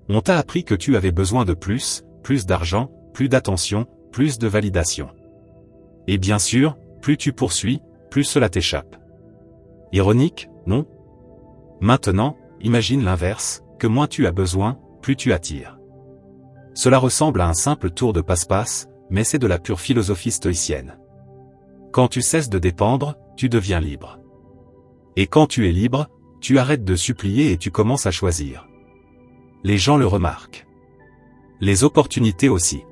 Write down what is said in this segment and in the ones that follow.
On t'a appris que tu avais besoin de plus d'argent, plus d'attention, plus de validation. Et bien sûr, plus tu poursuis, plus cela t'échappe. Ironique, non? Maintenant, imagine l'inverse, que moins tu as besoin, plus tu attires. Cela ressemble à un simple tour de passe-passe, mais c'est de la pure philosophie stoïcienne. Quand tu cesses de dépendre, tu deviens libre. Et quand tu es libre, tu arrêtes de supplier et tu commences à choisir. Les gens le remarquent. Les opportunités aussi.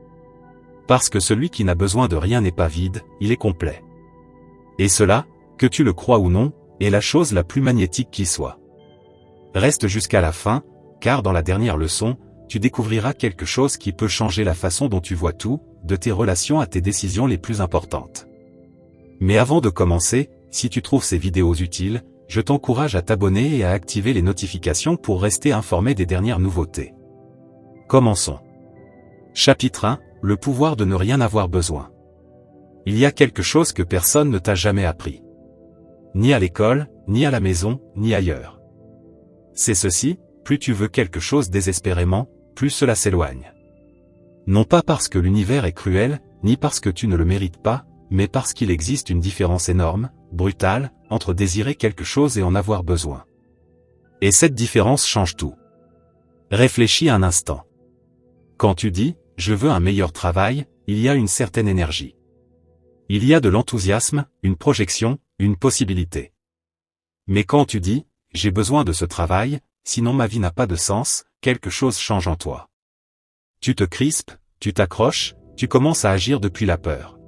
Parce que celui qui n'a besoin de rien n'est pas vide, il est complet. Et cela, que tu le crois ou non, est la chose la plus magnétique qui soit. Reste jusqu'à la fin, car dans la dernière leçon, tu découvriras quelque chose qui peut changer la façon dont tu vois tout, de tes relations à tes décisions les plus importantes. Mais avant de commencer, si tu trouves ces vidéos utiles, je t'encourage à t'abonner et à activer les notifications pour rester informé des dernières nouveautés. Commençons. Chapitre 1, le pouvoir de ne rien avoir besoin. Il y a quelque chose que personne ne t'a jamais appris. Ni à l'école, ni à la maison, ni ailleurs. C'est ceci, plus tu veux quelque chose désespérément, plus cela s'éloigne. Non pas parce que l'univers est cruel, ni parce que tu ne le mérites pas, mais parce qu'il existe une différence énorme, brutale, entre désirer quelque chose et en avoir besoin. Et cette différence change tout. Réfléchis un instant. Quand tu dis « je veux un meilleur travail », il y a une certaine énergie. Il y a de l'enthousiasme, une projection, une possibilité. Mais quand tu dis « j'ai besoin de ce travail, sinon ma vie n'a pas de sens », quelque chose change en toi. Tu te crispes, tu t'accroches, tu commences à agir depuis la peur.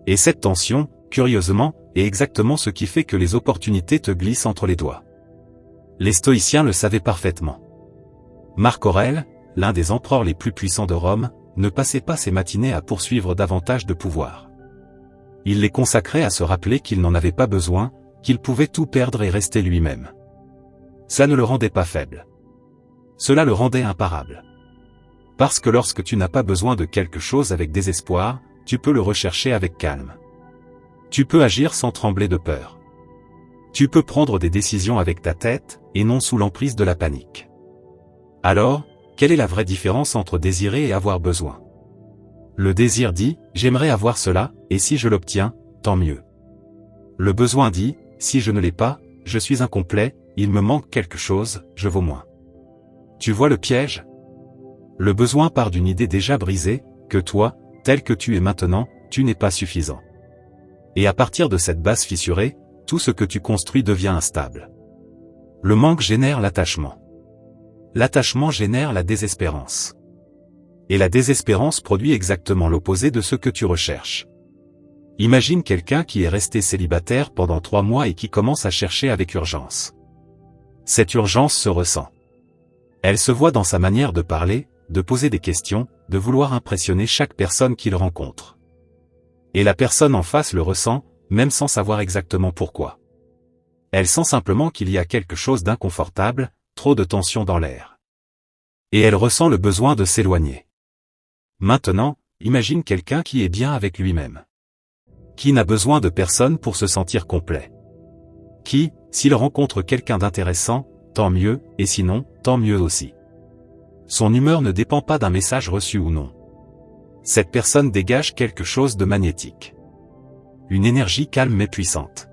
Et cette tension, curieusement, est exactement ce qui fait que les opportunités te glissent entre les doigts. Les stoïciens le savaient parfaitement. Marc Aurèle, l'un des empereurs les plus puissants de Rome, ne passait pas ses matinées à poursuivre davantage de pouvoir. Il les consacrait à se rappeler qu'il n'en avait pas besoin, qu'il pouvait tout perdre et rester lui-même. Ça ne le rendait pas faible. Cela le rendait imparable. Parce que lorsque tu n'as pas besoin de quelque chose avec désespoir, tu peux le rechercher avec calme. Tu peux agir sans trembler de peur. Tu peux prendre des décisions avec ta tête, et non sous l'emprise de la panique. Alors, quelle est la vraie différence entre désirer et avoir besoin? Le désir dit « j'aimerais avoir cela, et si je l'obtiens, tant mieux ». Le besoin dit « si je ne l'ai pas, je suis incomplet, il me manque quelque chose, je vaux moins ». Tu vois le piège? Le besoin part d'une idée déjà brisée, que toi, tel que tu es maintenant, tu n'es pas suffisant. Et à partir de cette base fissurée, tout ce que tu construis devient instable. Le manque génère l'attachement. L'attachement génère la désespérance. Et la désespérance produit exactement l'opposé de ce que tu recherches. Imagine quelqu'un qui est resté célibataire pendant 3 mois et qui commence à chercher avec urgence. Cette urgence se ressent. Elle se voit dans sa manière de parler, de poser des questions, de vouloir impressionner chaque personne qu'il rencontre. Et la personne en face le ressent, même sans savoir exactement pourquoi. Elle sent simplement qu'il y a quelque chose d'inconfortable, trop de tension dans l'air. Et elle ressent le besoin de s'éloigner. Maintenant, imagine quelqu'un qui est bien avec lui-même. Qui n'a besoin de personne pour se sentir complet. Qui, s'il rencontre quelqu'un d'intéressant, tant mieux, et sinon, tant mieux aussi. Son humeur ne dépend pas d'un message reçu ou non. Cette personne dégage quelque chose de magnétique. Une énergie calme mais puissante.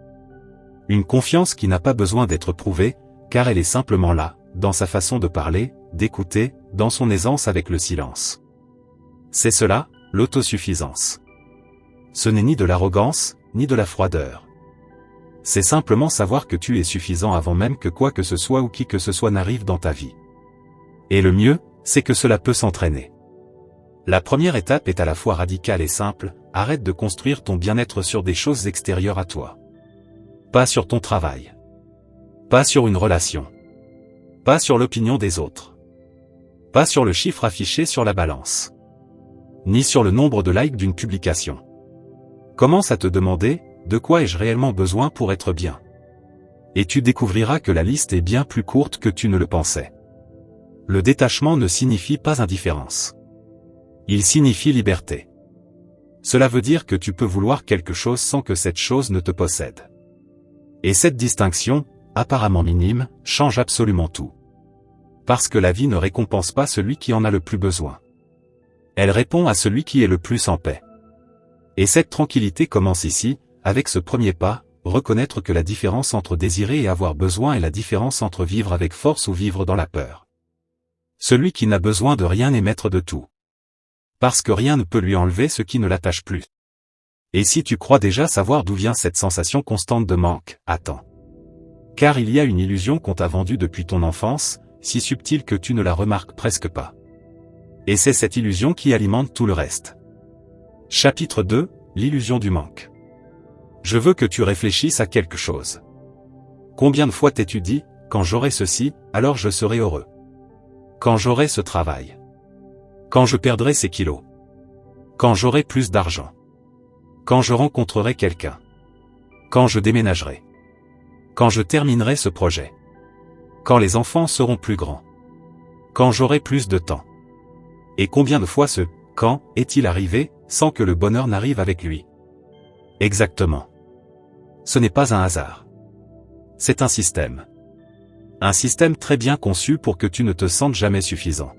Une confiance qui n'a pas besoin d'être prouvée, car elle est simplement là, dans sa façon de parler, d'écouter, dans son aisance avec le silence. C'est cela, l'autosuffisance. Ce n'est ni de l'arrogance, ni de la froideur. C'est simplement savoir que tu es suffisant avant même que quoi que ce soit ou qui que ce soit n'arrive dans ta vie. Et le mieux, c'est que cela peut s'entraîner. La première étape est à la fois radicale et simple, arrête de construire ton bien-être sur des choses extérieures à toi. Pas sur ton travail. Pas sur une relation. Pas sur l'opinion des autres. Pas sur le chiffre affiché sur la balance. Ni sur le nombre de likes d'une publication. Commence à te demander, de quoi ai-je réellement besoin pour être bien? Et tu découvriras que la liste est bien plus courte que tu ne le pensais. Le détachement ne signifie pas indifférence. Il signifie liberté. Cela veut dire que tu peux vouloir quelque chose sans que cette chose ne te possède. Et cette distinction, apparemment minime, change absolument tout. Parce que la vie ne récompense pas celui qui en a le plus besoin. Elle répond à celui qui est le plus en paix. Et cette tranquillité commence ici, avec ce premier pas, reconnaître que la différence entre désirer et avoir besoin est la différence entre vivre avec force ou vivre dans la peur. Celui qui n'a besoin de rien est maître de tout. Parce que rien ne peut lui enlever ce qui ne l'attache plus. Et si tu crois déjà savoir d'où vient cette sensation constante de manque, attends. Car il y a une illusion qu'on t'a vendue depuis ton enfance, si subtile que tu ne la remarques presque pas. Et c'est cette illusion qui alimente tout le reste. Chapitre 2, l'illusion du manque. Je veux que tu réfléchisses à quelque chose. Combien de fois t'es-tu dit, quand j'aurai ceci, alors je serai heureux. Quand j'aurai ce travail. Quand je perdrai ces kilos. Quand j'aurai plus d'argent. Quand je rencontrerai quelqu'un. Quand je déménagerai. Quand je terminerai ce projet. Quand les enfants seront plus grands. Quand j'aurai plus de temps. Et combien de fois ce « quand » est-il arrivé, sans que le bonheur n'arrive avec lui? Exactement. Ce n'est pas un hasard. C'est un système. Un système très bien conçu pour que tu ne te sentes jamais suffisant.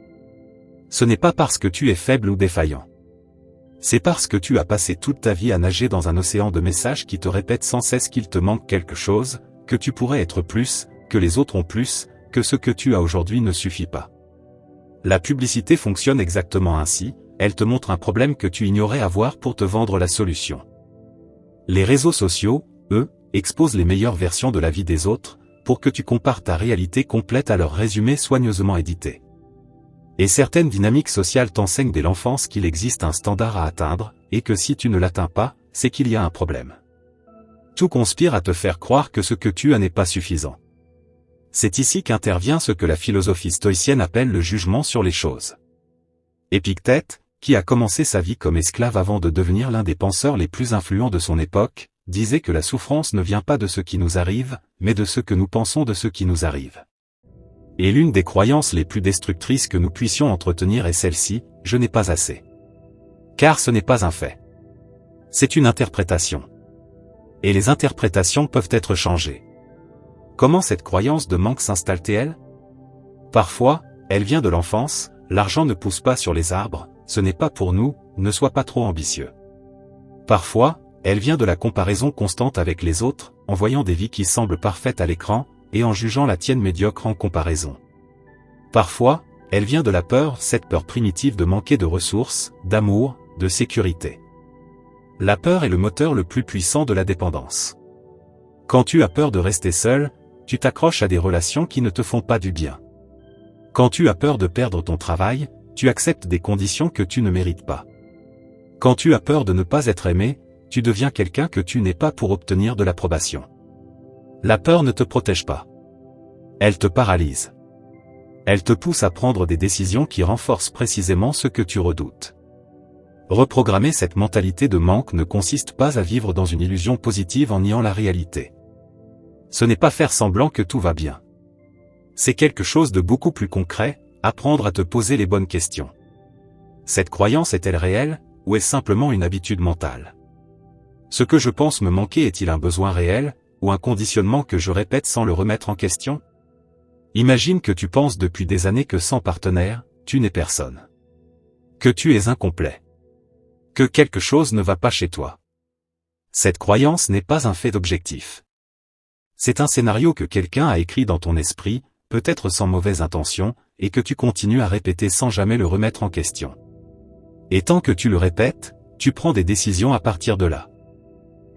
Ce n'est pas parce que tu es faible ou défaillant. C'est parce que tu as passé toute ta vie à nager dans un océan de messages qui te répètent sans cesse qu'il te manque quelque chose, que tu pourrais être plus, que les autres ont plus, que ce que tu as aujourd'hui ne suffit pas. La publicité fonctionne exactement ainsi, elle te montre un problème que tu ignorais avoir pour te vendre la solution. Les réseaux sociaux, eux, exposent les meilleures versions de la vie des autres, pour que tu compares ta réalité complète à leur résumé soigneusement édité. Et certaines dynamiques sociales t'enseignent dès l'enfance qu'il existe un standard à atteindre, et que si tu ne l'atteins pas, c'est qu'il y a un problème. Tout conspire à te faire croire que ce que tu as n'est pas suffisant. C'est ici qu'intervient ce que la philosophie stoïcienne appelle le jugement sur les choses. Épictète, qui a commencé sa vie comme esclave avant de devenir l'un des penseurs les plus influents de son époque, disait que la souffrance ne vient pas de ce qui nous arrive, mais de ce que nous pensons de ce qui nous arrive. Et l'une des croyances les plus destructrices que nous puissions entretenir est celle-ci, je n'ai pas assez. Car ce n'est pas un fait. C'est une interprétation. Et les interprétations peuvent être changées. Comment cette croyance de manque s'installe-t-elle? Parfois, elle vient de l'enfance, l'argent ne pousse pas sur les arbres, ce n'est pas pour nous, ne sois pas trop ambitieux. Parfois, elle vient de la comparaison constante avec les autres, en voyant des vies qui semblent parfaites à l'écran, et en jugeant la tienne médiocre en comparaison. Parfois, elle vient de la peur, cette peur primitive de manquer de ressources, d'amour, de sécurité. La peur est le moteur le plus puissant de la dépendance. Quand tu as peur de rester seul, tu t'accroches à des relations qui ne te font pas du bien. Quand tu as peur de perdre ton travail, tu acceptes des conditions que tu ne mérites pas. Quand tu as peur de ne pas être aimé, tu deviens quelqu'un que tu n'es pas pour obtenir de l'approbation. La peur ne te protège pas. Elle te paralyse. Elle te pousse à prendre des décisions qui renforcent précisément ce que tu redoutes. Reprogrammer cette mentalité de manque ne consiste pas à vivre dans une illusion positive en niant la réalité. Ce n'est pas faire semblant que tout va bien. C'est quelque chose de beaucoup plus concret, apprendre à te poser les bonnes questions. Cette croyance est-elle réelle, ou est-ce simplement une habitude mentale? Ce que je pense me manquer est-il un besoin réel, ou un conditionnement que je répète sans le remettre en question? Imagine que tu penses depuis des années que sans partenaire, tu n'es personne. Que tu es incomplet. Que quelque chose ne va pas chez toi. Cette croyance n'est pas un fait objectif. C'est un scénario que quelqu'un a écrit dans ton esprit, peut-être sans mauvaise intention, et que tu continues à répéter sans jamais le remettre en question. Et tant que tu le répètes, tu prends des décisions à partir de là.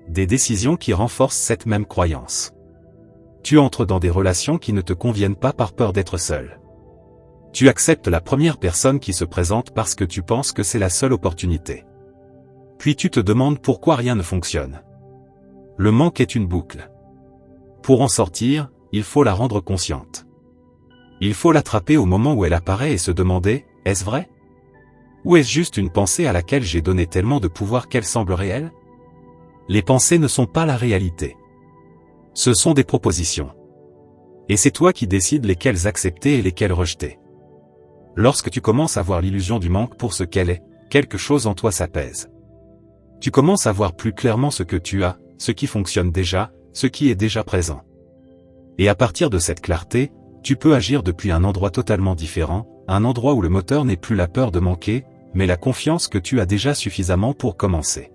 Des décisions qui renforcent cette même croyance. Tu entres dans des relations qui ne te conviennent pas par peur d'être seul. Tu acceptes la première personne qui se présente parce que tu penses que c'est la seule opportunité. Puis tu te demandes pourquoi rien ne fonctionne. Le manque est une boucle. Pour en sortir, il faut la rendre consciente. Il faut l'attraper au moment où elle apparaît et se demander, est-ce vrai? Ou est-ce juste une pensée à laquelle j'ai donné tellement de pouvoir qu'elle semble réelle? Les pensées ne sont pas la réalité. Ce sont des propositions. Et c'est toi qui décides lesquelles accepter et lesquelles rejeter. Lorsque tu commences à voir l'illusion du manque pour ce qu'elle est, quelque chose en toi s'apaise. Tu commences à voir plus clairement ce que tu as, ce qui fonctionne déjà, ce qui est déjà présent. Et à partir de cette clarté, tu peux agir depuis un endroit totalement différent, un endroit où le moteur n'est plus la peur de manquer, mais la confiance que tu as déjà suffisamment pour commencer.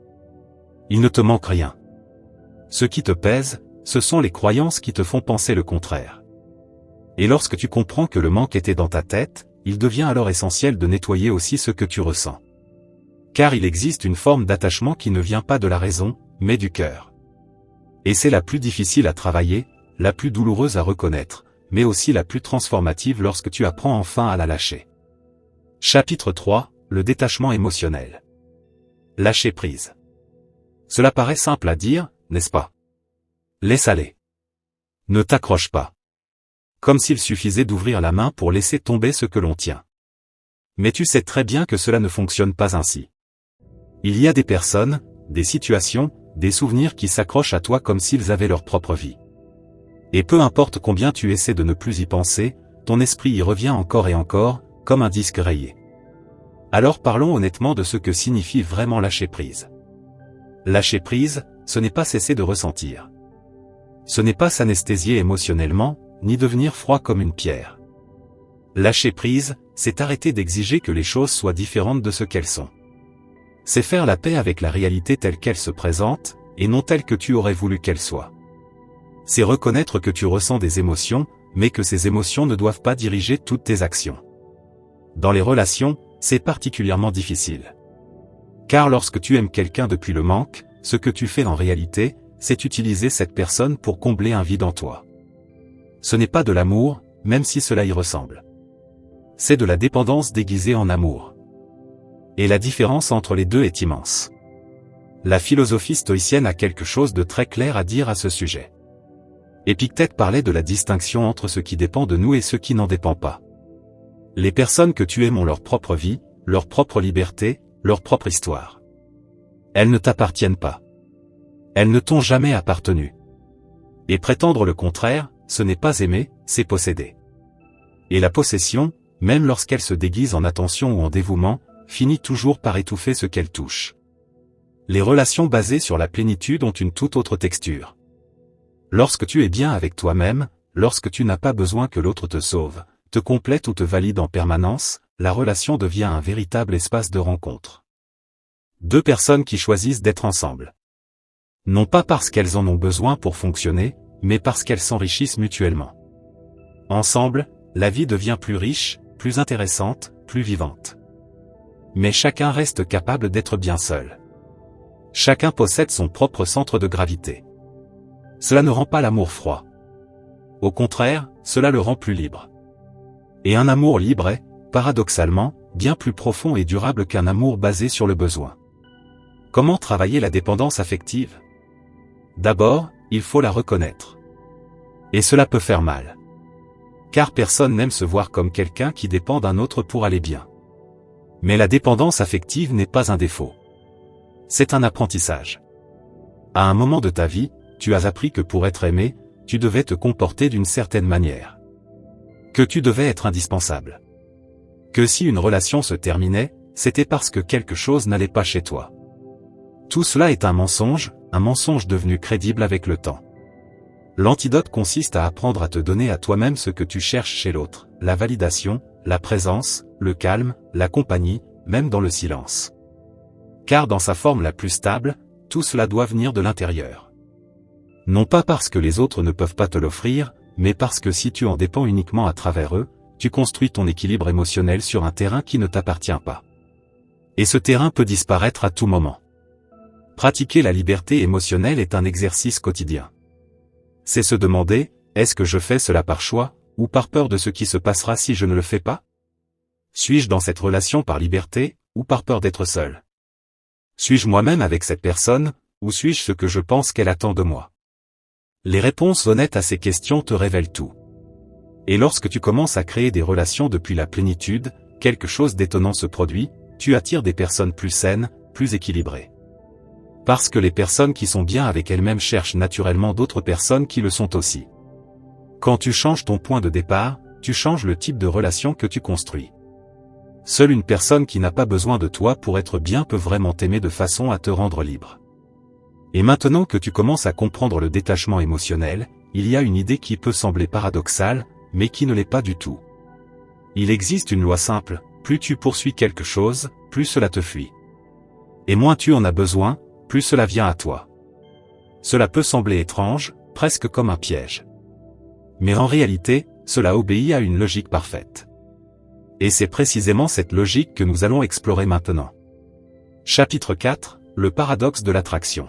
Il ne te manque rien. Ce qui te pèse, ce sont les croyances qui te font penser le contraire. Et lorsque tu comprends que le manque était dans ta tête, il devient alors essentiel de nettoyer aussi ce que tu ressens. Car il existe une forme d'attachement qui ne vient pas de la raison, mais du cœur. Et c'est la plus difficile à travailler, la plus douloureuse à reconnaître, mais aussi la plus transformative lorsque tu apprends enfin à la lâcher. Chapitre 3, le détachement émotionnel. Lâcher prise. Cela paraît simple à dire, n'est-ce pas? Laisse aller. Ne t'accroche pas. Comme s'il suffisait d'ouvrir la main pour laisser tomber ce que l'on tient. Mais tu sais très bien que cela ne fonctionne pas ainsi. Il y a des personnes, des situations, des souvenirs qui s'accrochent à toi comme s'ils avaient leur propre vie. Et peu importe combien tu essaies de ne plus y penser, ton esprit y revient encore et encore, comme un disque rayé. Alors parlons honnêtement de ce que signifie vraiment lâcher prise. Lâcher prise, ce n'est pas cesser de ressentir. Ce n'est pas s'anesthésier émotionnellement, ni devenir froid comme une pierre. Lâcher prise, c'est arrêter d'exiger que les choses soient différentes de ce qu'elles sont. C'est faire la paix avec la réalité telle qu'elle se présente, et non telle que tu aurais voulu qu'elle soit. C'est reconnaître que tu ressens des émotions, mais que ces émotions ne doivent pas diriger toutes tes actions. Dans les relations, c'est particulièrement difficile. Car lorsque tu aimes quelqu'un depuis le manque, ce que tu fais en réalité, c'est utiliser cette personne pour combler un vide en toi. Ce n'est pas de l'amour, même si cela y ressemble. C'est de la dépendance déguisée en amour. Et la différence entre les deux est immense. La philosophie stoïcienne a quelque chose de très clair à dire à ce sujet. Épictète parlait de la distinction entre ce qui dépend de nous et ce qui n'en dépend pas. Les personnes que tu aimes ont leur propre vie, leur propre liberté, leur propre histoire. Elles ne t'appartiennent pas. Elles ne t'ont jamais appartenu. Et prétendre le contraire, ce n'est pas aimer, c'est posséder. Et la possession, même lorsqu'elle se déguise en attention ou en dévouement, finit toujours par étouffer ce qu'elle touche. Les relations basées sur la plénitude ont une toute autre texture. Lorsque tu es bien avec toi-même, lorsque tu n'as pas besoin que l'autre te sauve, te complète ou te valide en permanence, la relation devient un véritable espace de rencontre. Deux personnes qui choisissent d'être ensemble. Non pas parce qu'elles en ont besoin pour fonctionner, mais parce qu'elles s'enrichissent mutuellement. Ensemble, la vie devient plus riche, plus intéressante, plus vivante. Mais chacun reste capable d'être bien seul. Chacun possède son propre centre de gravité. Cela ne rend pas l'amour froid. Au contraire, cela le rend plus libre. Et un amour libre est, paradoxalement, bien plus profond et durable qu'un amour basé sur le besoin. Comment travailler la dépendance affective? D'abord, il faut la reconnaître. Et cela peut faire mal. Car personne n'aime se voir comme quelqu'un qui dépend d'un autre pour aller bien. Mais la dépendance affective n'est pas un défaut. C'est un apprentissage. À un moment de ta vie, tu as appris que pour être aimé, tu devais te comporter d'une certaine manière. Que tu devais être indispensable. Que si une relation se terminait, c'était parce que quelque chose n'allait pas chez toi. Tout cela est un mensonge devenu crédible avec le temps. L'antidote consiste à apprendre à te donner à toi-même ce que tu cherches chez l'autre, la validation, la présence, le calme, la compagnie, même dans le silence. Car dans sa forme la plus stable, tout cela doit venir de l'intérieur. Non pas parce que les autres ne peuvent pas te l'offrir, mais parce que si tu en dépends uniquement à travers eux, tu construis ton équilibre émotionnel sur un terrain qui ne t'appartient pas. Et ce terrain peut disparaître à tout moment. Pratiquer la liberté émotionnelle est un exercice quotidien. C'est se demander, est-ce que je fais cela par choix, ou par peur de ce qui se passera si je ne le fais pas? Suis-je dans cette relation par liberté, ou par peur d'être seul? Suis-je moi-même avec cette personne, ou suis-je ce que je pense qu'elle attend de moi? Les réponses honnêtes à ces questions te révèlent tout. Et lorsque tu commences à créer des relations depuis la plénitude, quelque chose d'étonnant se produit, tu attires des personnes plus saines, plus équilibrées. Parce que les personnes qui sont bien avec elles-mêmes cherchent naturellement d'autres personnes qui le sont aussi. Quand tu changes ton point de départ, tu changes le type de relation que tu construis. Seule une personne qui n'a pas besoin de toi pour être bien peut vraiment t'aimer de façon à te rendre libre. Et maintenant que tu commences à comprendre le détachement émotionnel, il y a une idée qui peut sembler paradoxale, mais qui ne l'est pas du tout. Il existe une loi simple, plus tu poursuis quelque chose, plus cela te fuit. Et moins tu en as besoin, plus cela vient à toi. Cela peut sembler étrange, presque comme un piège. Mais en réalité, cela obéit à une logique parfaite. Et c'est précisément cette logique que nous allons explorer maintenant. Chapitre 4, le paradoxe de l'attraction.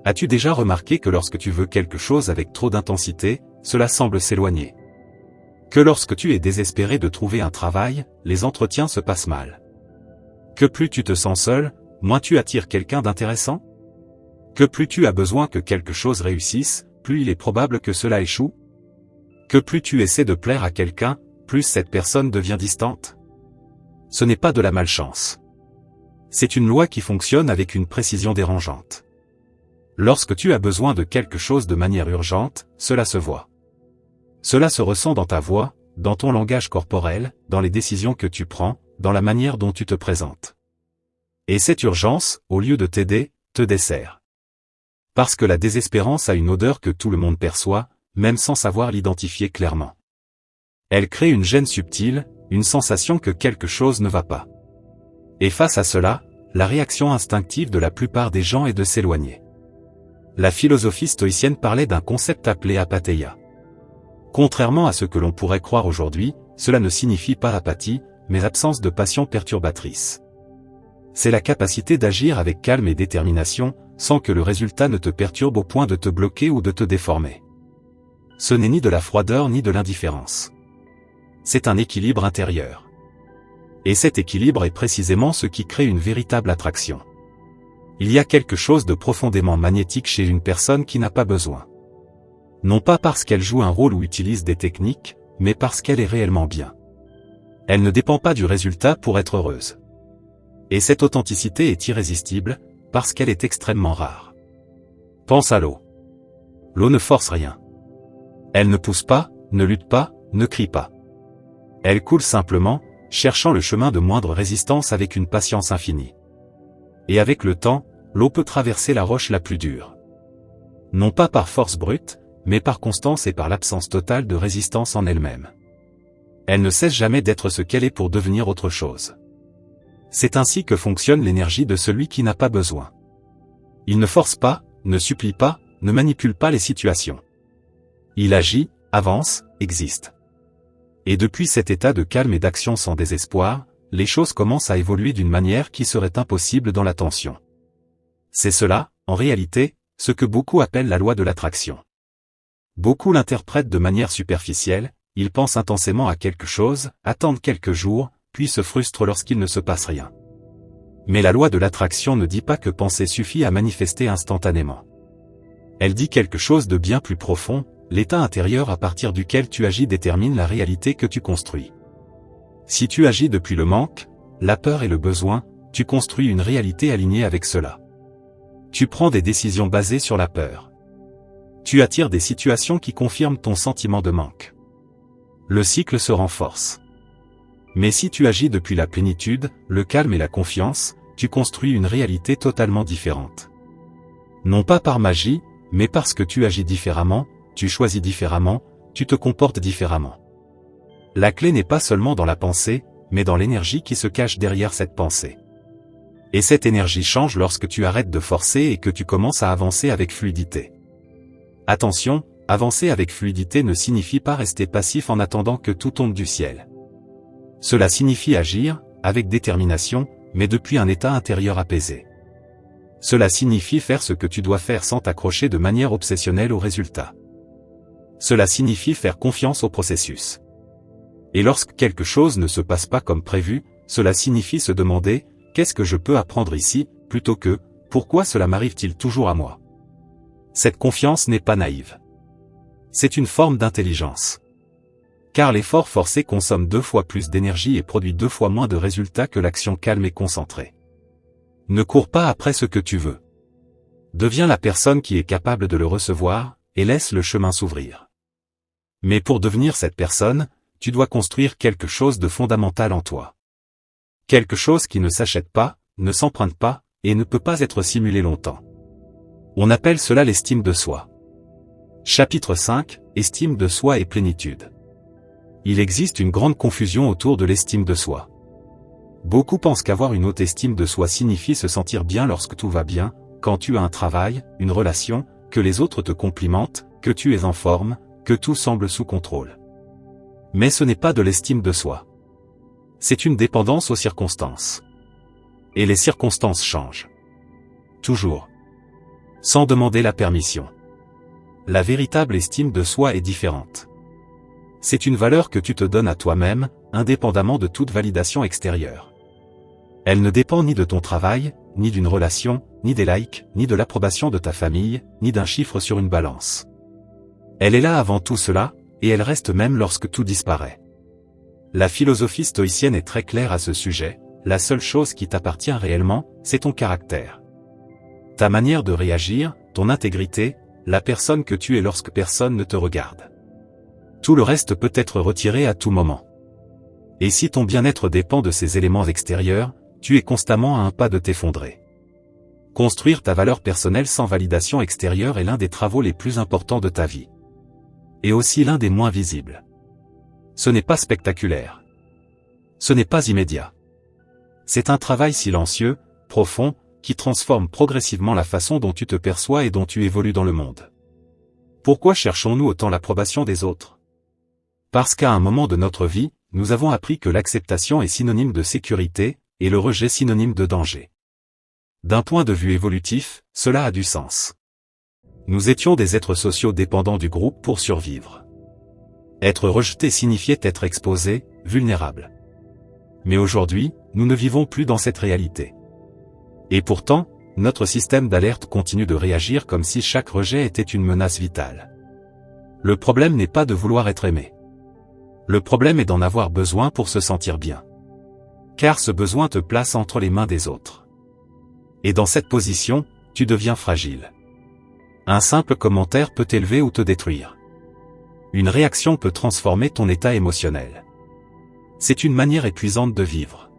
As-tu déjà remarqué que lorsque tu veux quelque chose avec trop d'intensité, cela semble s'éloigner? Que lorsque tu es désespéré de trouver un travail, les entretiens se passent mal? Que plus tu te sens seul, moins tu attires quelqu'un d'intéressant? Que plus tu as besoin que quelque chose réussisse, plus il est probable que cela échoue? Que plus tu essaies de plaire à quelqu'un, plus cette personne devient distante? Ce n'est pas de la malchance. C'est une loi qui fonctionne avec une précision dérangeante. Lorsque tu as besoin de quelque chose de manière urgente, cela se voit. Cela se ressent dans ta voix, dans ton langage corporel, dans les décisions que tu prends, dans la manière dont tu te présentes. Et cette urgence, au lieu de t'aider, te dessert. Parce que la désespérance a une odeur que tout le monde perçoit, même sans savoir l'identifier clairement. Elle crée une gêne subtile, une sensation que quelque chose ne va pas. Et face à cela, la réaction instinctive de la plupart des gens est de s'éloigner. La philosophie stoïcienne parlait d'un concept appelé apatheia. Contrairement à ce que l'on pourrait croire aujourd'hui, cela ne signifie pas apathie, mais absence de passion perturbatrice. C'est la capacité d'agir avec calme et détermination, sans que le résultat ne te perturbe au point de te bloquer ou de te déformer. Ce n'est ni de la froideur ni de l'indifférence. C'est un équilibre intérieur. Et cet équilibre est précisément ce qui crée une véritable attraction. Il y a quelque chose de profondément magnétique chez une personne qui n'a pas besoin. Non pas parce qu'elle joue un rôle ou utilise des techniques, mais parce qu'elle est réellement bien. Elle ne dépend pas du résultat pour être heureuse. Et cette authenticité est irrésistible, parce qu'elle est extrêmement rare. Pense à l'eau. L'eau ne force rien. Elle ne pousse pas, ne lutte pas, ne crie pas. Elle coule simplement, cherchant le chemin de moindre résistance avec une patience infinie. Et avec le temps, l'eau peut traverser la roche la plus dure. Non pas par force brute, mais par constance et par l'absence totale de résistance en elle-même. Elle ne cesse jamais d'être ce qu'elle est pour devenir autre chose. C'est ainsi que fonctionne l'énergie de celui qui n'a pas besoin. Il ne force pas, ne supplie pas, ne manipule pas les situations. Il agit, avance, existe. Et depuis cet état de calme et d'action sans désespoir, les choses commencent à évoluer d'une manière qui serait impossible dans la tension. C'est cela, en réalité, ce que beaucoup appellent la loi de l'attraction. Beaucoup l'interprètent de manière superficielle, ils pensent intensément à quelque chose, attendent quelques jours, puis se frustrent lorsqu'il ne se passe rien. Mais la loi de l'attraction ne dit pas que penser suffit à manifester instantanément. Elle dit quelque chose de bien plus profond, l'état intérieur à partir duquel tu agis détermine la réalité que tu construis. Si tu agis depuis le manque, la peur et le besoin, tu construis une réalité alignée avec cela. Tu prends des décisions basées sur la peur. Tu attires des situations qui confirment ton sentiment de manque. Le cycle se renforce. Mais si tu agis depuis la plénitude, le calme et la confiance, tu construis une réalité totalement différente. Non pas par magie, mais parce que tu agis différemment, tu choisis différemment, tu te comportes différemment. La clé n'est pas seulement dans la pensée, mais dans l'énergie qui se cache derrière cette pensée. Et cette énergie change lorsque tu arrêtes de forcer et que tu commences à avancer avec fluidité. Attention, avancer avec fluidité ne signifie pas rester passif en attendant que tout tombe du ciel. Cela signifie agir, avec détermination, mais depuis un état intérieur apaisé. Cela signifie faire ce que tu dois faire sans t'accrocher de manière obsessionnelle au résultat. Cela signifie faire confiance au processus. Et lorsque quelque chose ne se passe pas comme prévu, cela signifie se demander « Qu'est-ce que je peux apprendre ici ?» plutôt que « Pourquoi cela m'arrive-t-il toujours à moi ?» Cette confiance n'est pas naïve. C'est une forme d'intelligence. Car l'effort forcé consomme 2 fois plus d'énergie et produit 2 fois moins de résultats que l'action calme et concentrée. Ne cours pas après ce que tu veux. Deviens la personne qui est capable de le recevoir, et laisse le chemin s'ouvrir. Mais pour devenir cette personne, tu dois construire quelque chose de fondamental en toi. Quelque chose qui ne s'achète pas, ne s'emprunte pas, et ne peut pas être simulé longtemps. On appelle cela l'estime de soi. Chapitre 5, Estime de soi et plénitude. Il existe une grande confusion autour de l'estime de soi. Beaucoup pensent qu'avoir une haute estime de soi signifie se sentir bien lorsque tout va bien, quand tu as un travail, une relation, que les autres te complimentent, que tu es en forme, que tout semble sous contrôle. Mais ce n'est pas de l'estime de soi. C'est une dépendance aux circonstances. Et les circonstances changent. Toujours. Sans demander la permission. La véritable estime de soi est différente. C'est une valeur que tu te donnes à toi-même, indépendamment de toute validation extérieure. Elle ne dépend ni de ton travail, ni d'une relation, ni des likes, ni de l'approbation de ta famille, ni d'un chiffre sur une balance. Elle est là avant tout cela, et elle reste même lorsque tout disparaît. La philosophie stoïcienne est très claire à ce sujet, la seule chose qui t'appartient réellement, c'est ton caractère. Ta manière de réagir, ton intégrité, la personne que tu es lorsque personne ne te regarde. Tout le reste peut être retiré à tout moment. Et si ton bien-être dépend de ces éléments extérieurs, tu es constamment à un pas de t'effondrer. Construire ta valeur personnelle sans validation extérieure est l'un des travaux les plus importants de ta vie. Et aussi l'un des moins visibles. Ce n'est pas spectaculaire. Ce n'est pas immédiat. C'est un travail silencieux, profond, qui transforme progressivement la façon dont tu te perçois et dont tu évolues dans le monde. Pourquoi cherchons-nous autant l'approbation des autres? Parce qu'à un moment de notre vie, nous avons appris que l'acceptation est synonyme de sécurité, et le rejet synonyme de danger. D'un point de vue évolutif, cela a du sens. Nous étions des êtres sociaux dépendants du groupe pour survivre. Être rejeté signifiait être exposé, vulnérable. Mais aujourd'hui, nous ne vivons plus dans cette réalité. Et pourtant, notre système d'alerte continue de réagir comme si chaque rejet était une menace vitale. Le problème n'est pas de vouloir être aimé. Le problème est d'en avoir besoin pour se sentir bien. Car ce besoin te place entre les mains des autres. Et dans cette position, tu deviens fragile. Un simple commentaire peut t'élever ou te détruire. Une réaction peut transformer ton état émotionnel. C'est une manière épuisante de vivre.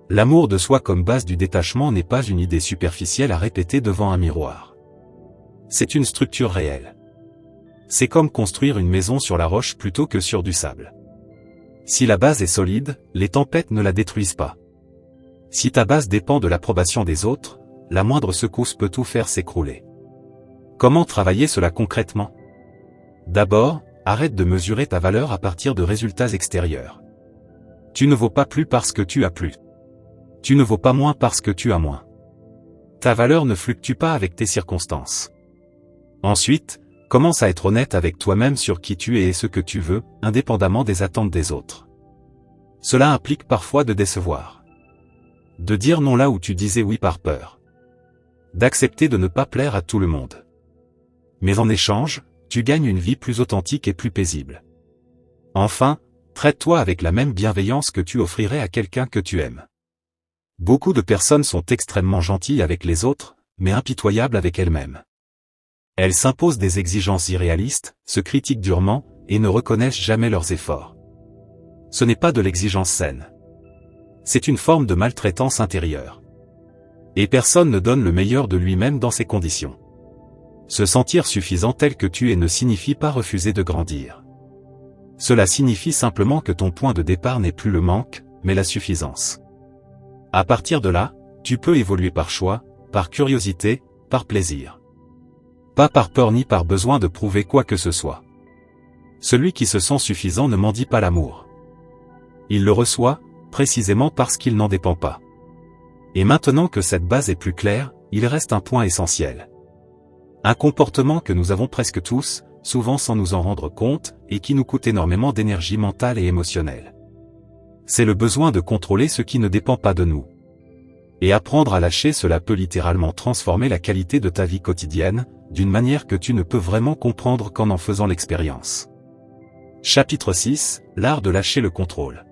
L'amour de soi comme base du détachement n'est pas une idée superficielle à répéter devant un miroir. C'est une structure réelle. C'est comme construire une maison sur la roche plutôt que sur du sable. Si la base est solide, les tempêtes ne la détruisent pas. Si ta base dépend de l'approbation des autres, la moindre secousse peut tout faire s'écrouler. Comment travailler cela concrètement? D'abord, arrête de mesurer ta valeur à partir de résultats extérieurs. Tu ne vaux pas plus parce que tu as plus. Tu ne vaux pas moins parce que tu as moins. Ta valeur ne fluctue pas avec tes circonstances. Ensuite, commence à être honnête avec toi-même sur qui tu es et ce que tu veux, indépendamment des attentes des autres. Cela implique parfois de décevoir. De dire non là où tu disais oui par peur. D'accepter de ne pas plaire à tout le monde. Mais en échange, tu gagnes une vie plus authentique et plus paisible. Enfin, traite-toi avec la même bienveillance que tu offrirais à quelqu'un que tu aimes. Beaucoup de personnes sont extrêmement gentilles avec les autres, mais impitoyables avec elles-mêmes. Elles s'imposent des exigences irréalistes, se critiquent durement, et ne reconnaissent jamais leurs efforts. Ce n'est pas de l'exigence saine. C'est une forme de maltraitance intérieure. Et personne ne donne le meilleur de lui-même dans ces conditions. Se sentir suffisant tel que tu es ne signifie pas refuser de grandir. Cela signifie simplement que ton point de départ n'est plus le manque, mais la suffisance. À partir de là, tu peux évoluer par choix, par curiosité, par plaisir. Pas par peur ni par besoin de prouver quoi que ce soit. Celui qui se sent suffisant ne mendie pas l'amour. Il le reçoit, précisément parce qu'il n'en dépend pas. Et maintenant que cette base est plus claire, il reste un point essentiel. Un comportement que nous avons presque tous, souvent sans nous en rendre compte, et qui nous coûte énormément d'énergie mentale et émotionnelle. C'est le besoin de contrôler ce qui ne dépend pas de nous. Et apprendre à lâcher cela peut littéralement transformer la qualité de ta vie quotidienne, d'une manière que tu ne peux vraiment comprendre qu'en en faisant l'expérience. Chapitre 6, l'art de lâcher le contrôle.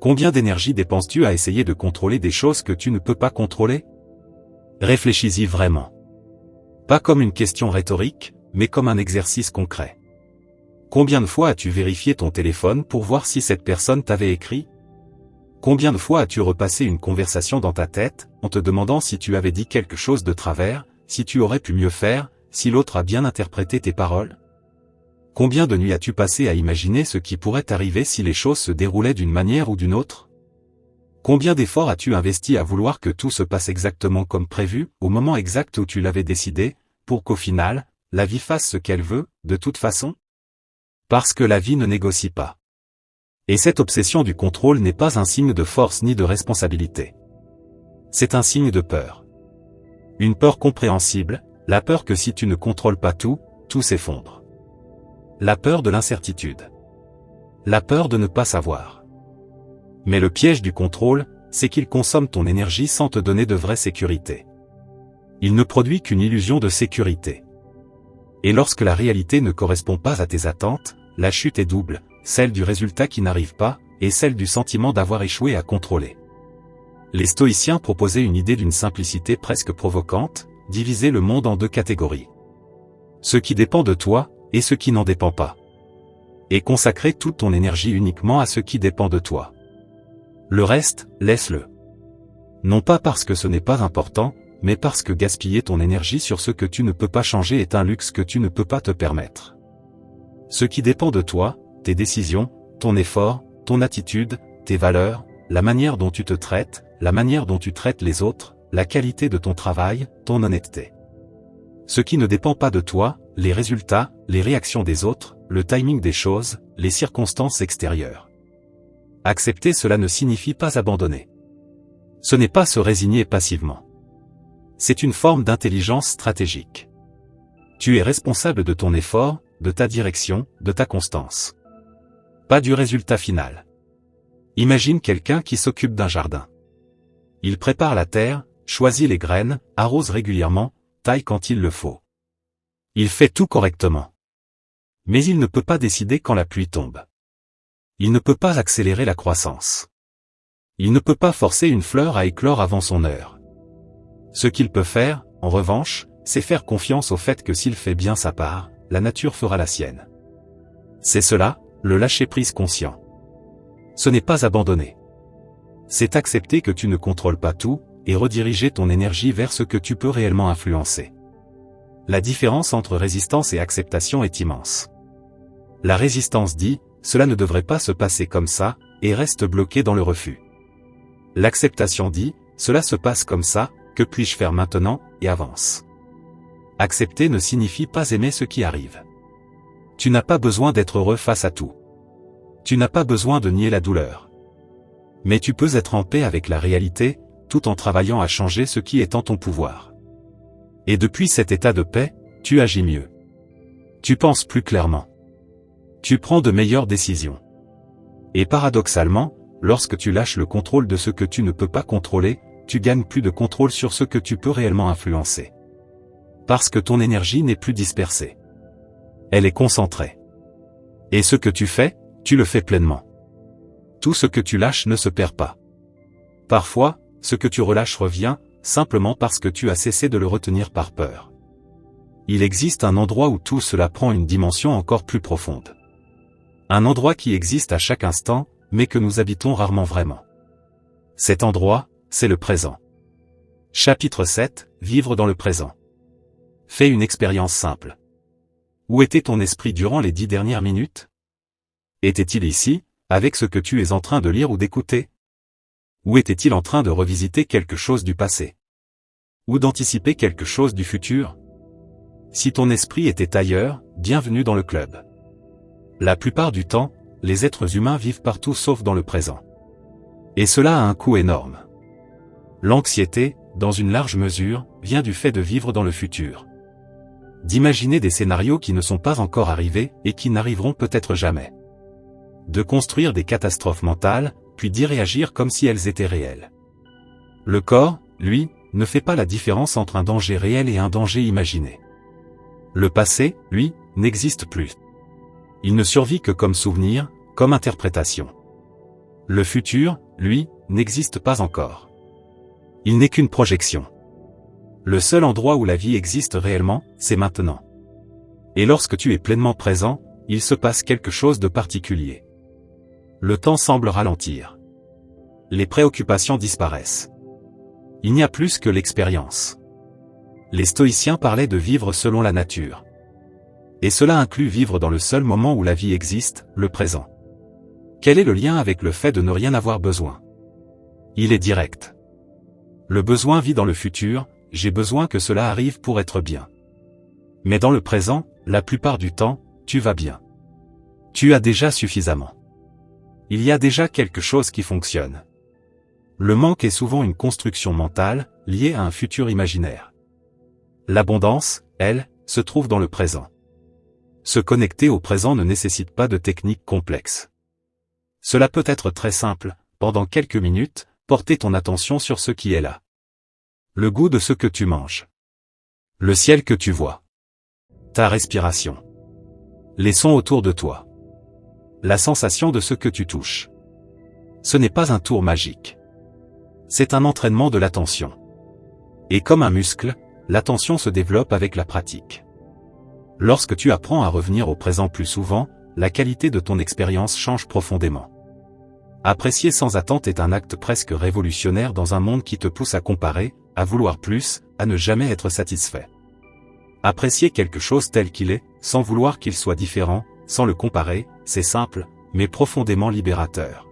Combien d'énergie dépenses-tu à essayer de contrôler des choses que tu ne peux pas contrôler? Réfléchis-y vraiment. Pas comme une question rhétorique, mais comme un exercice concret. Combien de fois as-tu vérifié ton téléphone pour voir si cette personne t'avait écrit? Combien de fois as-tu repassé une conversation dans ta tête, en te demandant si tu avais dit quelque chose de travers, si tu aurais pu mieux faire, si l'autre a bien interprété tes paroles? Combien de nuits as-tu passé à imaginer ce qui pourrait arriver si les choses se déroulaient d'une manière ou d'une autre? Combien d'efforts as-tu investi à vouloir que tout se passe exactement comme prévu, au moment exact où tu l'avais décidé, pour qu'au final, la vie fasse ce qu'elle veut, de toute façon? Parce que la vie ne négocie pas. Et cette obsession du contrôle n'est pas un signe de force ni de responsabilité. C'est un signe de peur. Une peur compréhensible, la peur que si tu ne contrôles pas tout, tout s'effondre. La peur de l'incertitude. La peur de ne pas savoir. Mais le piège du contrôle, c'est qu'il consomme ton énergie sans te donner de vraie sécurité. Il ne produit qu'une illusion de sécurité. Et lorsque la réalité ne correspond pas à tes attentes, la chute est double, celle du résultat qui n'arrive pas, et celle du sentiment d'avoir échoué à contrôler. Les stoïciens proposaient une idée d'une simplicité presque provocante, diviser le monde en deux catégories. Ce qui dépend de toi, et ce qui n'en dépend pas. Et consacrer toute ton énergie uniquement à ce qui dépend de toi. Le reste, laisse-le. Non pas parce que ce n'est pas important, mais parce que gaspiller ton énergie sur ce que tu ne peux pas changer est un luxe que tu ne peux pas te permettre. Ce qui dépend de toi, tes décisions, ton effort, ton attitude, tes valeurs, la manière dont tu te traites, la manière dont tu traites les autres, la qualité de ton travail, ton honnêteté. Ce qui ne dépend pas de toi, les résultats, les réactions des autres, le timing des choses, les circonstances extérieures. Accepter cela ne signifie pas abandonner. Ce n'est pas se résigner passivement. C'est une forme d'intelligence stratégique. Tu es responsable de ton effort, de ta direction, de ta constance. Pas du résultat final. Imagine quelqu'un qui s'occupe d'un jardin. Il prépare la terre, choisit les graines, arrose régulièrement, taille quand il le faut. Il fait tout correctement. Mais il ne peut pas décider quand la pluie tombe. Il ne peut pas accélérer la croissance. Il ne peut pas forcer une fleur à éclore avant son heure. Ce qu'il peut faire, en revanche, c'est faire confiance au fait que s'il fait bien sa part, la nature fera la sienne. C'est cela, le lâcher-prise conscient. Ce n'est pas abandonner. C'est accepter que tu ne contrôles pas tout, et rediriger ton énergie vers ce que tu peux réellement influencer. La différence entre résistance et acceptation est immense. La résistance dit, cela ne devrait pas se passer comme ça, et reste bloqué dans le refus. L'acceptation dit, cela se passe comme ça, que puis-je faire maintenant, et avance. Accepter ne signifie pas aimer ce qui arrive. Tu n'as pas besoin d'être heureux face à tout. Tu n'as pas besoin de nier la douleur. Mais tu peux être en paix avec la réalité, tout en travaillant à changer ce qui est en ton pouvoir. Et depuis cet état de paix, tu agis mieux. Tu penses plus clairement. Tu prends de meilleures décisions. Et paradoxalement, lorsque tu lâches le contrôle de ce que tu ne peux pas contrôler, tu gagnes plus de contrôle sur ce que tu peux réellement influencer. Parce que ton énergie n'est plus dispersée. Elle est concentrée. Et ce que tu fais, tu le fais pleinement. Tout ce que tu lâches ne se perd pas. Parfois, ce que tu relâches revient, simplement parce que tu as cessé de le retenir par peur. Il existe un endroit où tout cela prend une dimension encore plus profonde. Un endroit qui existe à chaque instant, mais que nous habitons rarement vraiment. Cet endroit, c'est le présent. Chapitre 7, vivre dans le présent. Fais une expérience simple. Où était ton esprit durant les 10 dernières minutes? Était-il ici, avec ce que tu es en train de lire ou d'écouter? Ou était-il en train de revisiter quelque chose du passé? Ou d'anticiper quelque chose du futur? Si ton esprit était ailleurs, bienvenue dans le club. La plupart du temps, les êtres humains vivent partout sauf dans le présent. Et cela a un coût énorme. L'anxiété, dans une large mesure, vient du fait de vivre dans le futur. D'imaginer des scénarios qui ne sont pas encore arrivés et qui n'arriveront peut-être jamais. De construire des catastrophes mentales, puis d'y réagir comme si elles étaient réelles. Le corps, lui, ne fait pas la différence entre un danger réel et un danger imaginé. Le passé, lui, n'existe plus. Il ne survit que comme souvenir, comme interprétation. Le futur, lui, n'existe pas encore. Il n'est qu'une projection. Le seul endroit où la vie existe réellement, c'est maintenant. Et lorsque tu es pleinement présent, il se passe quelque chose de particulier. Le temps semble ralentir. Les préoccupations disparaissent. Il n'y a plus que l'expérience. Les stoïciens parlaient de vivre selon la nature. Et cela inclut vivre dans le seul moment où la vie existe, le présent. Quel est le lien avec le fait de ne rien avoir besoin? Il est direct. Le besoin vit dans le futur, j'ai besoin que cela arrive pour être bien. Mais dans le présent, la plupart du temps, tu vas bien. Tu as déjà suffisamment. Il y a déjà quelque chose qui fonctionne. Le manque est souvent une construction mentale, liée à un futur imaginaire. L'abondance, elle, se trouve dans le présent. Se connecter au présent ne nécessite pas de technique complexe. Cela peut être très simple, pendant quelques minutes, porter ton attention sur ce qui est là. Le goût de ce que tu manges. Le ciel que tu vois. Ta respiration. Les sons autour de toi. La sensation de ce que tu touches. Ce n'est pas un tour magique. C'est un entraînement de l'attention. Et comme un muscle, l'attention se développe avec la pratique. Lorsque tu apprends à revenir au présent plus souvent, la qualité de ton expérience change profondément. Apprécier sans attente est un acte presque révolutionnaire dans un monde qui te pousse à comparer, à vouloir plus, à ne jamais être satisfait. Apprécier quelque chose tel qu'il est, sans vouloir qu'il soit différent, sans le comparer, c'est simple, mais profondément libérateur.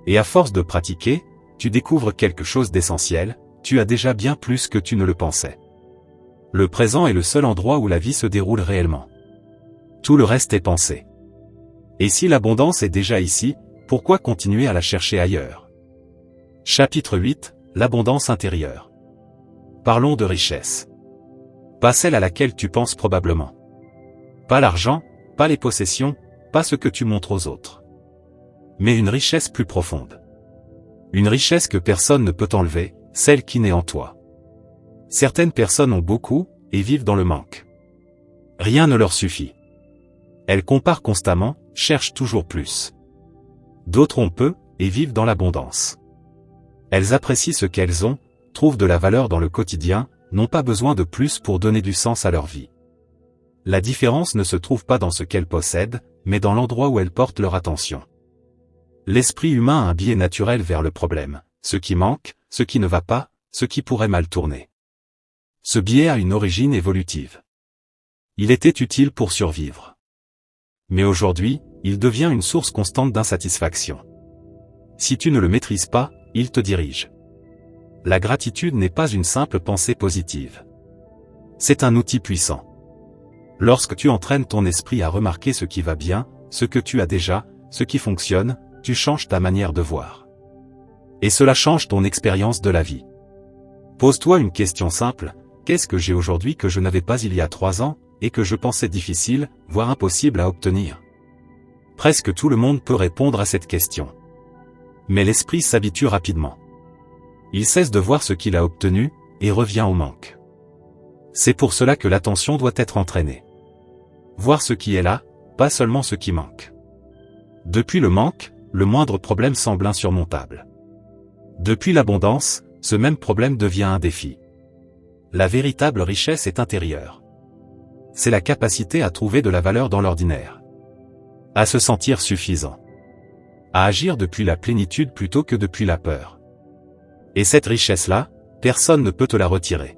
Et à force de pratiquer, tu découvres quelque chose d'essentiel, tu as déjà bien plus que tu ne le pensais. Le présent est le seul endroit où la vie se déroule réellement. Tout le reste est pensé. Et si l'abondance est déjà ici, pourquoi continuer à la chercher ailleurs? Chapitre 8, l'abondance intérieure. Parlons de richesse. Pas celle à laquelle tu penses probablement. Pas l'argent, pas les possessions, pas ce que tu montres aux autres. Mais une richesse plus profonde. Une richesse que personne ne peut enlever, celle qui naît en toi. Certaines personnes ont beaucoup, et vivent dans le manque. Rien ne leur suffit. Elles comparent constamment, cherchent toujours plus. D'autres ont peu, et vivent dans l'abondance. Elles apprécient ce qu'elles ont, trouvent de la valeur dans le quotidien, n'ont pas besoin de plus pour donner du sens à leur vie. La différence ne se trouve pas dans ce qu'elles possèdent, mais dans l'endroit où elles portent leur attention. L'esprit humain a un biais naturel vers le problème, ce qui manque, ce qui ne va pas, ce qui pourrait mal tourner. Ce biais a une origine évolutive. Il était utile pour survivre. Mais aujourd'hui, il devient une source constante d'insatisfaction. Si tu ne le maîtrises pas, il te dirige. La gratitude n'est pas une simple pensée positive. C'est un outil puissant. Lorsque tu entraînes ton esprit à remarquer ce qui va bien, ce que tu as déjà, ce qui fonctionne, tu changes ta manière de voir. Et cela change ton expérience de la vie. Pose-toi une question simple, qu'est-ce que j'ai aujourd'hui que je n'avais pas il y a 3 ans, et que je pensais difficile, voire impossible à obtenir? Presque tout le monde peut répondre à cette question. Mais l'esprit s'habitue rapidement. Il cesse de voir ce qu'il a obtenu, et revient au manque. C'est pour cela que l'attention doit être entraînée. Voir ce qui est là, pas seulement ce qui manque. Depuis le manque, le moindre problème semble insurmontable. Depuis l'abondance, ce même problème devient un défi. La véritable richesse est intérieure. C'est la capacité à trouver de la valeur dans l'ordinaire. À se sentir suffisant. À agir depuis la plénitude plutôt que depuis la peur. Et cette richesse-là, personne ne peut te la retirer.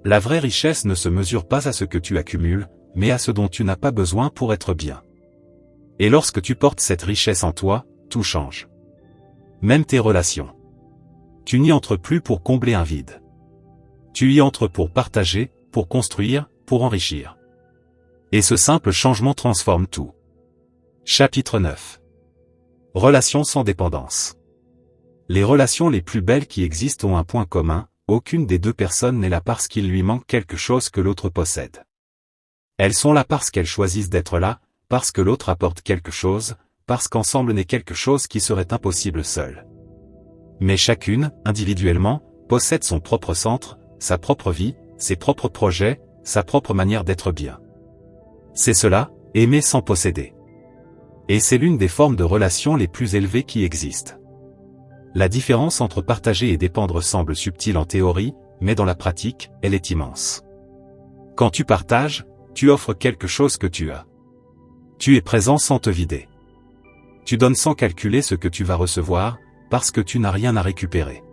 La vraie richesse ne se mesure pas à ce que tu accumules, mais à ce dont tu n'as pas besoin pour être bien. Et lorsque tu portes cette richesse en toi, tout change. Même tes relations. Tu n'y entres plus pour combler un vide. Tu y entres pour partager, pour construire, pour enrichir. Et ce simple changement transforme tout. Chapitre 9. Relations sans dépendance. Les relations les plus belles qui existent ont un point commun, aucune des deux personnes n'est là parce qu'il lui manque quelque chose que l'autre possède. Elles sont là parce qu'elles choisissent d'être là, parce que l'autre apporte quelque chose, parce qu'ensemble n'est quelque chose qui serait impossible seul. Mais chacune, individuellement, possède son propre centre, sa propre vie, ses propres projets, sa propre manière d'être bien. C'est cela, aimer sans posséder. Et c'est l'une des formes de relations les plus élevées qui existent. La différence entre partager et dépendre semble subtile en théorie, mais dans la pratique, elle est immense. Quand tu partages, tu offres quelque chose que tu as. Tu es présent sans te vider. Tu donnes sans calculer ce que tu vas recevoir, parce que tu n'as rien à récupérer.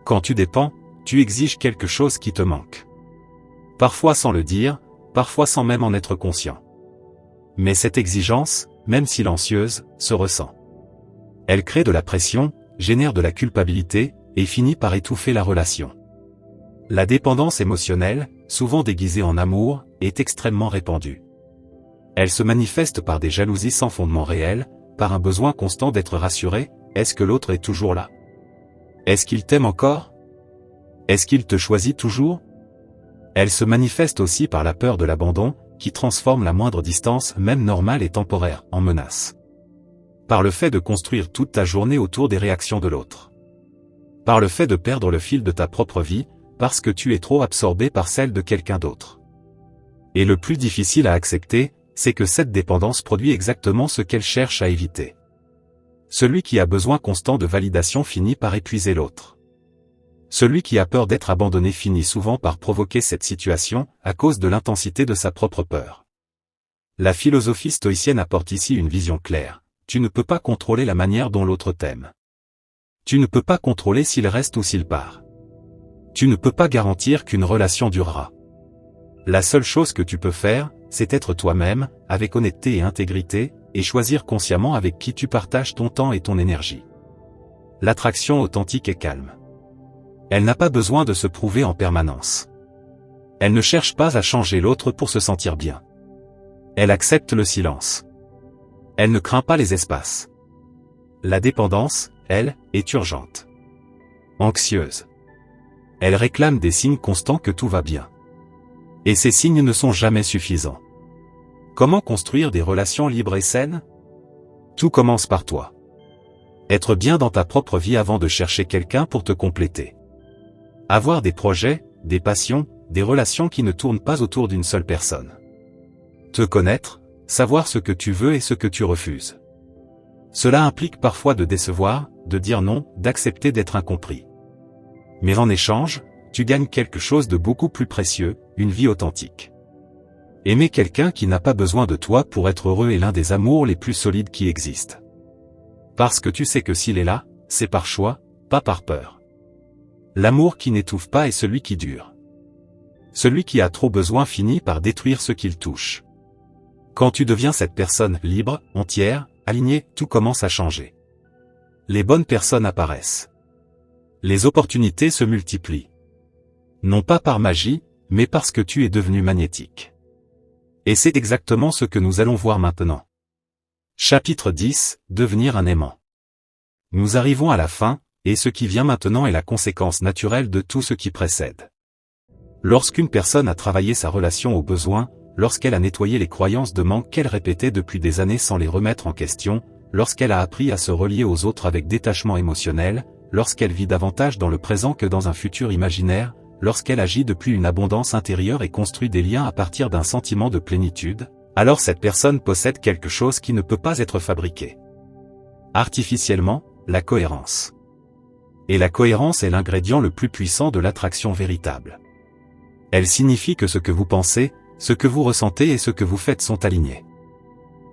Quand tu dépends, tu exiges quelque chose qui te manque. Parfois sans le dire, parfois sans même en être conscient. Mais cette exigence, même silencieuse, se ressent. Elle crée de la pression, génère de la culpabilité, et finit par étouffer la relation. La dépendance émotionnelle, souvent déguisée en amour, est extrêmement répandue. Elle se manifeste par des jalousies sans fondement réel, par un besoin constant d'être rassuré. Est-ce que l'autre est toujours là? Est-ce qu'il t'aime encore? Est-ce qu'il te choisit toujours? Elle se manifeste aussi par la peur de l'abandon, qui transforme la moindre distance, même normale et temporaire, en menace. Par le fait de construire toute ta journée autour des réactions de l'autre. Par le fait de perdre le fil de ta propre vie, parce que tu es trop absorbé par celle de quelqu'un d'autre. Et le plus difficile à accepter, c'est que cette dépendance produit exactement ce qu'elle cherche à éviter. Celui qui a besoin constant de validation finit par épuiser l'autre. Celui qui a peur d'être abandonné finit souvent par provoquer cette situation, à cause de l'intensité de sa propre peur. La philosophie stoïcienne apporte ici une vision claire. Tu ne peux pas contrôler la manière dont l'autre t'aime. Tu ne peux pas contrôler s'il reste ou s'il part. Tu ne peux pas garantir qu'une relation durera. La seule chose que tu peux faire, c'est être toi-même, avec honnêteté et intégrité, et choisir consciemment avec qui tu partages ton temps et ton énergie. L'attraction authentique est calme. Elle n'a pas besoin de se prouver en permanence. Elle ne cherche pas à changer l'autre pour se sentir bien. Elle accepte le silence. Elle ne craint pas les espaces. La dépendance, elle, est urgente. Anxieuse. Elle réclame des signes constants que tout va bien. Et ces signes ne sont jamais suffisants. Comment construire des relations libres et saines? Tout commence par toi. Être bien dans ta propre vie avant de chercher quelqu'un pour te compléter. Avoir des projets, des passions, des relations qui ne tournent pas autour d'une seule personne. Te connaître, savoir ce que tu veux et ce que tu refuses. Cela implique parfois de décevoir, de dire non, d'accepter d'être incompris. Mais en échange, tu gagnes quelque chose de beaucoup plus précieux, une vie authentique. Aimer quelqu'un qui n'a pas besoin de toi pour être heureux est l'un des amours les plus solides qui existent. Parce que tu sais que s'il est là, c'est par choix, pas par peur. L'amour qui n'étouffe pas est celui qui dure. Celui qui a trop besoin finit par détruire ce qu'il touche. Quand tu deviens cette personne libre, entière, alignée, tout commence à changer. Les bonnes personnes apparaissent. Les opportunités se multiplient. Non pas par magie, mais parce que tu es devenu magnétique. Et c'est exactement ce que nous allons voir maintenant. Chapitre 10, devenir un aimant. Nous arrivons à la fin, et ce qui vient maintenant est la conséquence naturelle de tout ce qui précède. Lorsqu'une personne a travaillé sa relation aux besoins, lorsqu'elle a nettoyé les croyances de manque qu'elle répétait depuis des années sans les remettre en question, lorsqu'elle a appris à se relier aux autres avec détachement émotionnel, lorsqu'elle vit davantage dans le présent que dans un futur imaginaire, lorsqu'elle agit depuis une abondance intérieure et construit des liens à partir d'un sentiment de plénitude, alors cette personne possède quelque chose qui ne peut pas être fabriqué. Artificiellement, la cohérence. Et la cohérence est l'ingrédient le plus puissant de l'attraction véritable. Elle signifie que ce que vous pensez, ce que vous ressentez et ce que vous faites sont alignés.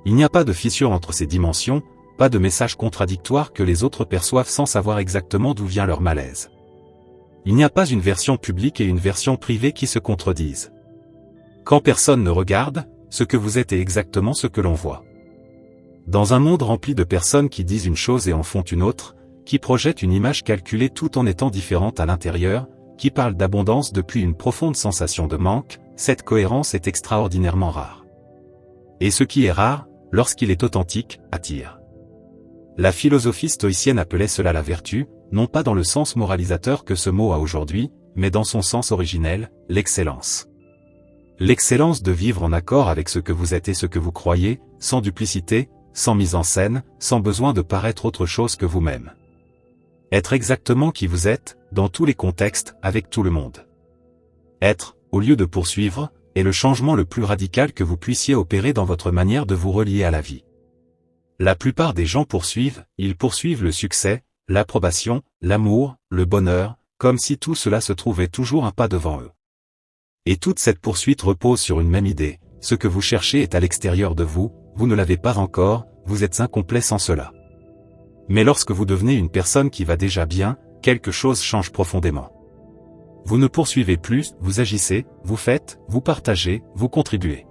Il n'y a pas de fissure entre ces dimensions, pas de messages contradictoires que les autres perçoivent sans savoir exactement d'où vient leur malaise. Il n'y a pas une version publique et une version privée qui se contredisent. Quand personne ne regarde, ce que vous êtes est exactement ce que l'on voit. Dans un monde rempli de personnes qui disent une chose et en font une autre, qui projettent une image calculée tout en étant différente à l'intérieur, qui parlent d'abondance depuis une profonde sensation de manque, cette cohérence est extraordinairement rare. Et ce qui est rare, lorsqu'il est authentique, attire. La philosophie stoïcienne appelait cela la vertu, non pas dans le sens moralisateur que ce mot a aujourd'hui, mais dans son sens originel, l'excellence. L'excellence de vivre en accord avec ce que vous êtes et ce que vous croyez, sans duplicité, sans mise en scène, sans besoin de paraître autre chose que vous-même. Être exactement qui vous êtes, dans tous les contextes, avec tout le monde. Être, au lieu de poursuivre, est le changement le plus radical que vous puissiez opérer dans votre manière de vous relier à la vie. La plupart des gens poursuivent, ils poursuivent le succès, l'approbation, l'amour, le bonheur, comme si tout cela se trouvait toujours un pas devant eux. Et toute cette poursuite repose sur une même idée, ce que vous cherchez est à l'extérieur de vous, vous ne l'avez pas encore, vous êtes incomplet sans cela. Mais lorsque vous devenez une personne qui va déjà bien, quelque chose change profondément. Vous ne poursuivez plus, vous agissez, vous faites, vous partagez, vous contribuez.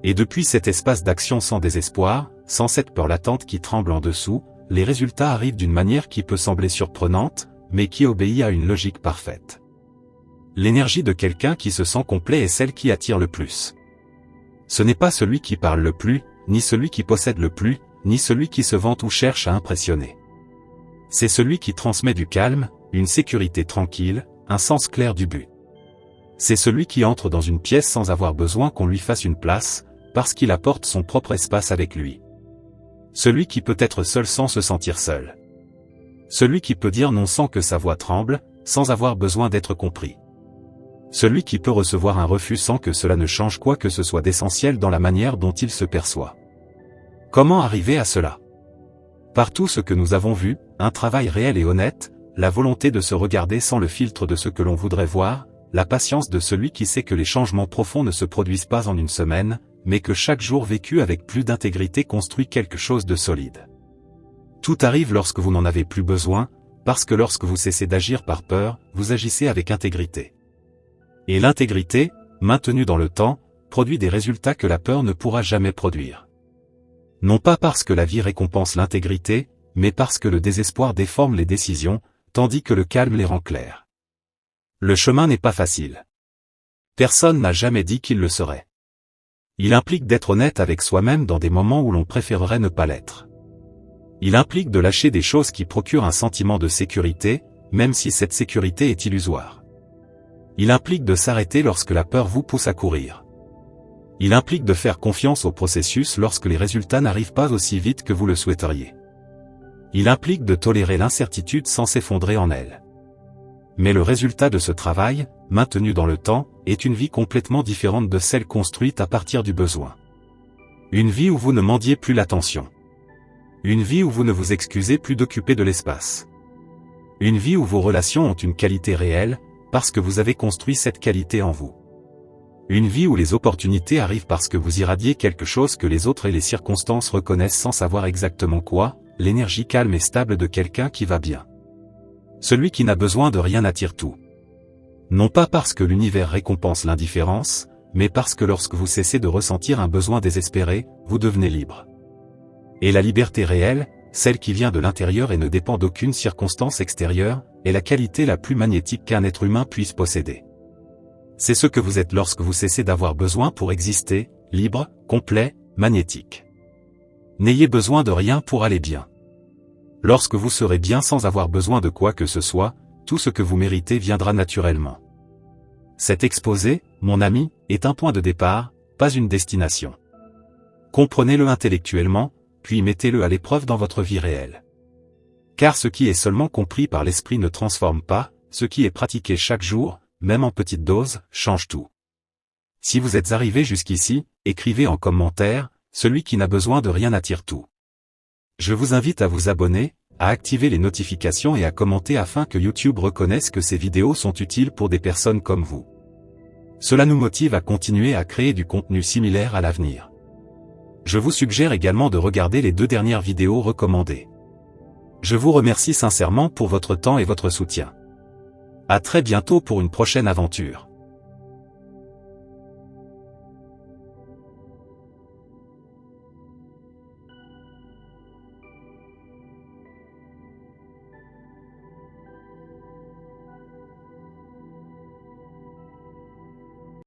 Et depuis cet espace d'action sans désespoir, sans cette peur latente qui tremble en dessous, les résultats arrivent d'une manière qui peut sembler surprenante, mais qui obéit à une logique parfaite. L'énergie de quelqu'un qui se sent complet est celle qui attire le plus. Ce n'est pas celui qui parle le plus, ni celui qui possède le plus, ni celui qui se vante ou cherche à impressionner. C'est celui qui transmet du calme, une sécurité tranquille, un sens clair du but. C'est celui qui entre dans une pièce sans avoir besoin qu'on lui fasse une place, parce qu'il apporte son propre espace avec lui. Celui qui peut être seul sans se sentir seul. Celui qui peut dire non sans que sa voix tremble, sans avoir besoin d'être compris. Celui qui peut recevoir un refus sans que cela ne change quoi que ce soit d'essentiel dans la manière dont il se perçoit. Comment arriver à cela? Par tout ce que nous avons vu, un travail réel et honnête, la volonté de se regarder sans le filtre de ce que l'on voudrait voir, la patience de celui qui sait que les changements profonds ne se produisent pas en une semaine, mais que chaque jour vécu avec plus d'intégrité construit quelque chose de solide. Tout arrive lorsque vous n'en avez plus besoin, parce que lorsque vous cessez d'agir par peur, vous agissez avec intégrité. Et l'intégrité, maintenue dans le temps, produit des résultats que la peur ne pourra jamais produire. Non pas parce que la vie récompense l'intégrité, mais parce que le désespoir déforme les décisions, tandis que le calme les rend claires. Le chemin n'est pas facile. Personne n'a jamais dit qu'il le serait. Il implique d'être honnête avec soi-même dans des moments où l'on préférerait ne pas l'être. Il implique de lâcher des choses qui procurent un sentiment de sécurité, même si cette sécurité est illusoire. Il implique de s'arrêter lorsque la peur vous pousse à courir. Il implique de faire confiance au processus lorsque les résultats n'arrivent pas aussi vite que vous le souhaiteriez. Il implique de tolérer l'incertitude sans s'effondrer en elle. Mais le résultat de ce travail, maintenu dans le temps, est une vie complètement différente de celle construite à partir du besoin. Une vie où vous ne mendiez plus l'attention. Une vie où vous ne vous excusez plus d'occuper de l'espace. Une vie où vos relations ont une qualité réelle, parce que vous avez construit cette qualité en vous. Une vie où les opportunités arrivent parce que vous irradiez quelque chose que les autres et les circonstances reconnaissent sans savoir exactement quoi, l'énergie calme et stable de quelqu'un qui va bien. Celui qui n'a besoin de rien attire tout. Non pas parce que l'univers récompense l'indifférence, mais parce que lorsque vous cessez de ressentir un besoin désespéré, vous devenez libre. Et la liberté réelle, celle qui vient de l'intérieur et ne dépend d'aucune circonstance extérieure, est la qualité la plus magnétique qu'un être humain puisse posséder. C'est ce que vous êtes lorsque vous cessez d'avoir besoin pour exister, libre, complet, magnétique. N'ayez besoin de rien pour aller bien. Lorsque vous serez bien sans avoir besoin de quoi que ce soit, tout ce que vous méritez viendra naturellement. Cet exposé, mon ami, est un point de départ, pas une destination. Comprenez-le intellectuellement, puis mettez-le à l'épreuve dans votre vie réelle. Car ce qui est seulement compris par l'esprit ne transforme pas, ce qui est pratiqué chaque jour, même en petite dose, change tout. Si vous êtes arrivé jusqu'ici, écrivez en commentaire, celui qui n'a besoin de rien attire tout. Je vous invite à vous abonner, à activer les notifications et à commenter afin que YouTube reconnaisse que ces vidéos sont utiles pour des personnes comme vous. Cela nous motive à continuer à créer du contenu similaire à l'avenir. Je vous suggère également de regarder les 2 dernières vidéos recommandées. Je vous remercie sincèrement pour votre temps et votre soutien. À très bientôt pour une prochaine aventure.